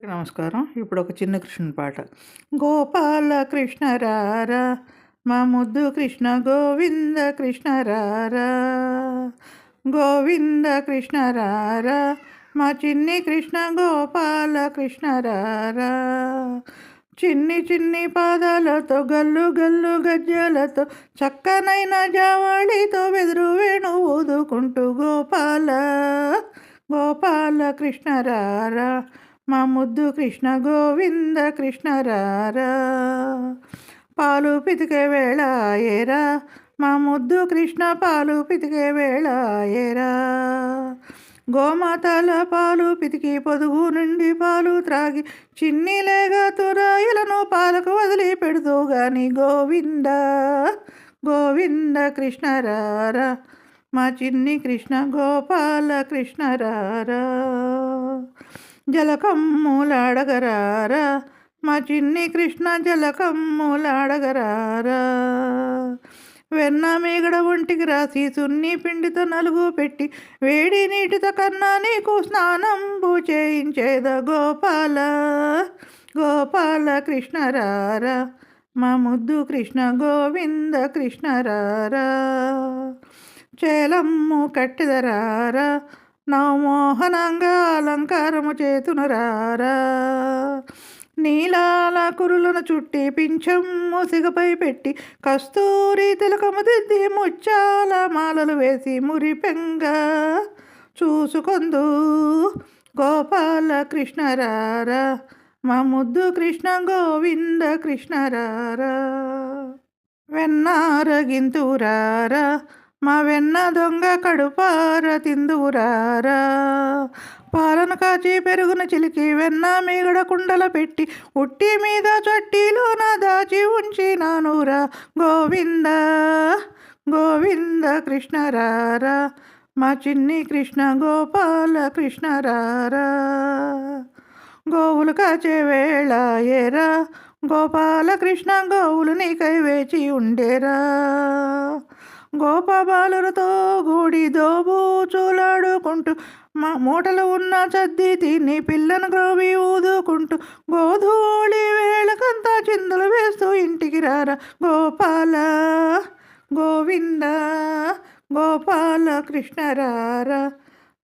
నమస్కారం. ఇప్పుడు ఒక చిన్న కృష్ణుని పాట. గోపాల కృష్ణ రారా, మా ముద్దు కృష్ణ గోవింద కృష్ణ రారా, గోవింద కృష్ణ రారా, మా చిన్ని కృష్ణ గోపాల కృష్ణ రారా. చిన్ని చిన్ని పాదాలతో గల్లు గల్లు గజ్జలతో చక్కనైన జావళితో వెదురు వేణు ఊదుకుంటూ గోపాల గోపాల కృష్ణ రారా, మా ముద్దు కృష్ణ గోవింద కృష్ణ రారా. పాలు పితికే వేళ ఏరా, మా ముద్దు కృష్ణ పాలు పితికే వేళ ఏరా. గోమాతల పాలు పితికి పొదుగు నుండి పాలు త్రాగి చిన్ని లేగా తురాయిలను పాలకు వదిలి పెడుతూ గాని గోవింద గోవింద కృష్ణ రారా, మా చిన్ని కృష్ణ గోపాల కృష్ణ రారా. జలకమ్ములాడగరారా, మా చిన్ని కృష్ణ జలకమ్ములాడగరారా. వెన్న మీగడ ఒంటికి రాసి సున్ని పిండితో నలుగు పెట్టి వేడి నీటితో కన్నా నీకు స్నానంబు చేయించేద గోపాల గోపాల కృష్ణ రారా, మా ముద్దు కృష్ణ గోవింద కృష్ణ రారా. చేలమ్ము కట్టెదరారా, నవమోహనంగా అలంకారము చేతును రారా. నీలాల కురులను చుట్టి పింఛమ్ము సిగపై పెట్టి కస్తూరి తిలకము దిద్ది ముచ్చాల మాలలు వేసి మురిపెంగా చూసుకొందు గోపాల కృష్ణ రారా, మా ముద్దు కృష్ణ గోవింద కృష్ణ రారా. వెన్నారగింతురారా, మా వెన్న దొంగ కడుపార తిందువురారా. పాలను కాచి పెరుగున చిలికి వెన్న మీగడ కుండల పెట్టి ఉట్టి మీద చట్టీలోన దాచి ఉంచినానురా గోవింద గోవింద కృష్ణ రారా, మా చిన్ని కృష్ణ గోపాల కృష్ణ రారా. గోవులు కాచే వేళ ఏరా, గోపాల కృష్ణ గోవులు నీకై వేచి ఉండేరా. గోపబాలులతో గూడి దోబూచులాడుకుంటూ మా మూటలు ఉన్న చద్ది తిని పిల్లను గ్రోవి ఊదుకుంటూ గోధూళి వేళకంతా చిందులు వేస్తూ ఇంటికి రారా గోపాల గోవింద గోపాల కృష్ణ రారా,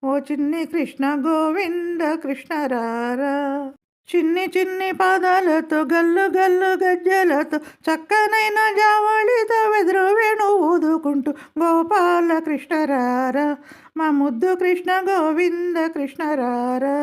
ఓ చిన్ని కృష్ణ గోవింద కృష్ణ రారా. చిన్ని చిన్ని పాదాలతో గల్లు గల్లు గజ్జలతో చక్కనైన జావళితో వెదురు వేణు ఊదుకుంటూ గోపాల కృష్ణ రారా, మా ముద్దు కృష్ణ గోవింద కృష్ణ రారా.